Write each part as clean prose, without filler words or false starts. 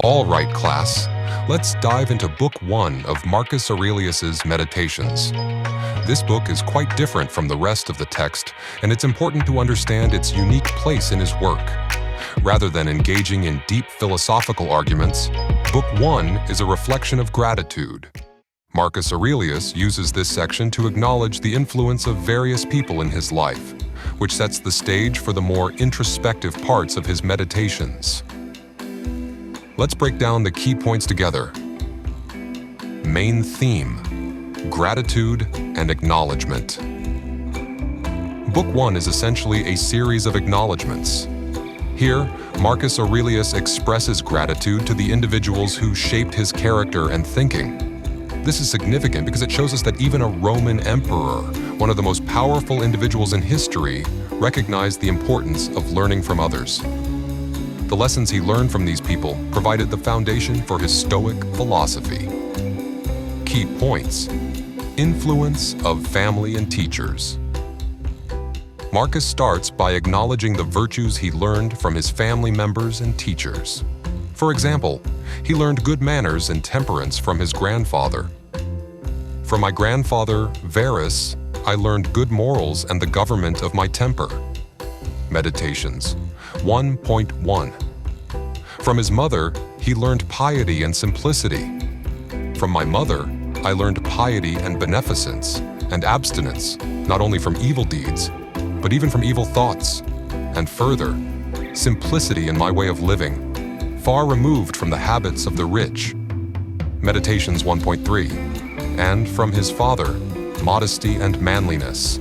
All right, class, let's dive into Book 1 of Marcus Aurelius's Meditations. This book is quite different from the rest of the text, and it's important to understand its unique place in his work. Rather than engaging in deep philosophical arguments, Book 1 is a reflection of gratitude. Marcus Aurelius uses this section to acknowledge the influence of various people in his life, which sets the stage for the more introspective parts of his meditations. Let's break down the key points together. Main theme: gratitude and acknowledgement. Book 1 is essentially a series of acknowledgements. Here, Marcus Aurelius expresses gratitude to the individuals who shaped his character and thinking. This is significant because it shows us that even a Roman emperor, one of the most powerful individuals in history, recognized the importance of learning from others. The lessons he learned from these people provided the foundation for his Stoic philosophy. Key points: influence of family and teachers. Marcus starts by acknowledging the virtues he learned from his family members and teachers. For example, he learned good manners and temperance from his grandfather. From my grandfather, Varus, I learned good morals and the government of my temper. Meditations 1.1. From his mother, he learned piety and simplicity. From my mother, I learned piety and beneficence and abstinence, not only from evil deeds, but even from evil thoughts. And further, simplicity in my way of living, far removed from the habits of the rich. Meditations 1.3. And from his father, modesty and manliness.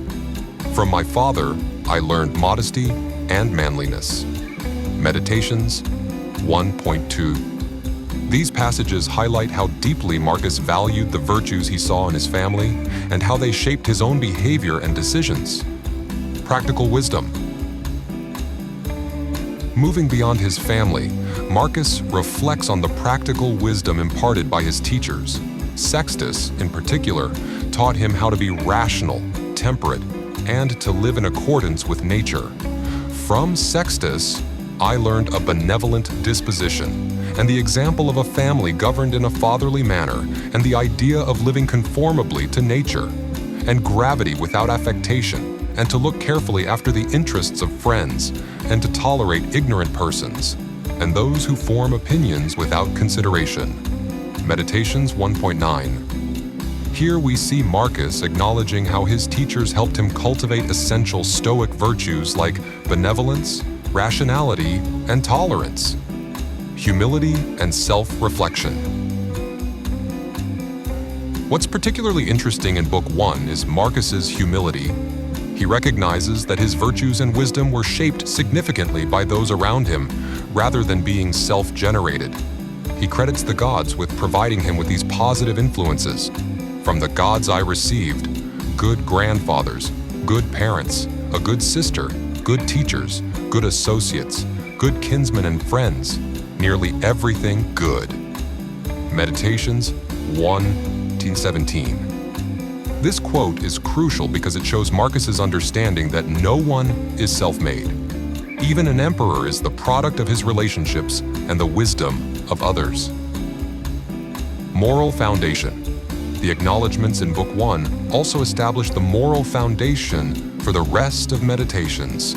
From my father, I learned modesty and manliness. Meditations 1.2. These passages highlight how deeply Marcus valued the virtues he saw in his family and how they shaped his own behavior and decisions. Practical wisdom. Moving beyond his family, Marcus reflects on the practical wisdom imparted by his teachers. Sextus, in particular, taught him how to be rational, temperate, and to live in accordance with nature. From Sextus, I learned a benevolent disposition and the example of a family governed in a fatherly manner and the idea of living conformably to nature, and gravity without affectation, and to look carefully after the interests of friends, and to tolerate ignorant persons, and those who form opinions without consideration. Meditations 1.9. Here we see Marcus acknowledging how his teachers helped him cultivate essential Stoic virtues like benevolence, rationality, and tolerance, humility and self-reflection. What's particularly interesting in Book 1 is Marcus's humility. He recognizes that his virtues and wisdom were shaped significantly by those around him, rather than being self-generated. He credits the gods with providing him with these positive influences. From the gods I received: good grandfathers, good parents, a good sister, good teachers, good associates, good kinsmen and friends, nearly everything good. Meditations 1:17. This quote is crucial because it shows Marcus's understanding that no one is self-made. Even an emperor is the product of his relationships and the wisdom of others. Moral foundation. The acknowledgments in Book 1 also establish the moral foundation for the rest of Meditations.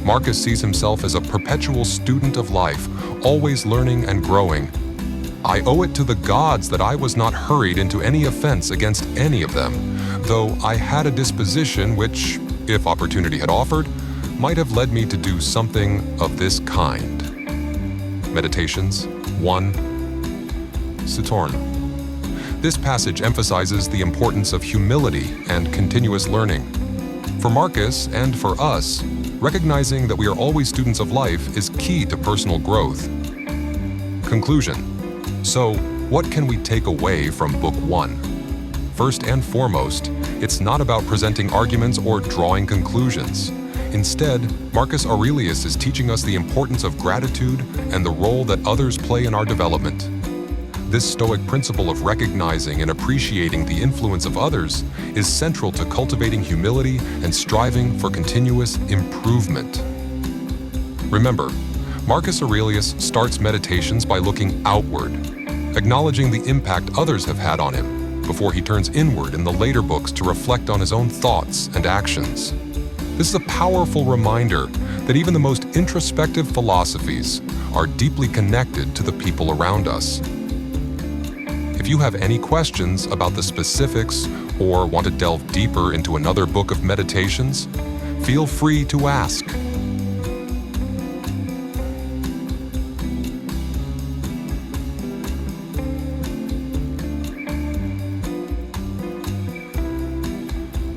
Marcus sees himself as a perpetual student of life, always learning and growing. I owe it to the gods that I was not hurried into any offense against any of them, though I had a disposition which, if opportunity had offered, might have led me to do something of this kind. Meditations 1. Saturn. This passage emphasizes the importance of humility and continuous learning. For Marcus and for us, recognizing that we are always students of life is key to personal growth. Conclusion. So, what can we take away from Book 1? First and foremost, it's not about presenting arguments or drawing conclusions. Instead, Marcus Aurelius is teaching us the importance of gratitude and the role that others play in our development. This Stoic principle of recognizing and appreciating the influence of others is central to cultivating humility and striving for continuous improvement. Remember, Marcus Aurelius starts meditations by looking outward, acknowledging the impact others have had on him, before he turns inward in the later books to reflect on his own thoughts and actions. This is a powerful reminder that even the most introspective philosophies are deeply connected to the people around us. If you have any questions about the specifics or want to delve deeper into another book of meditations, feel free to ask.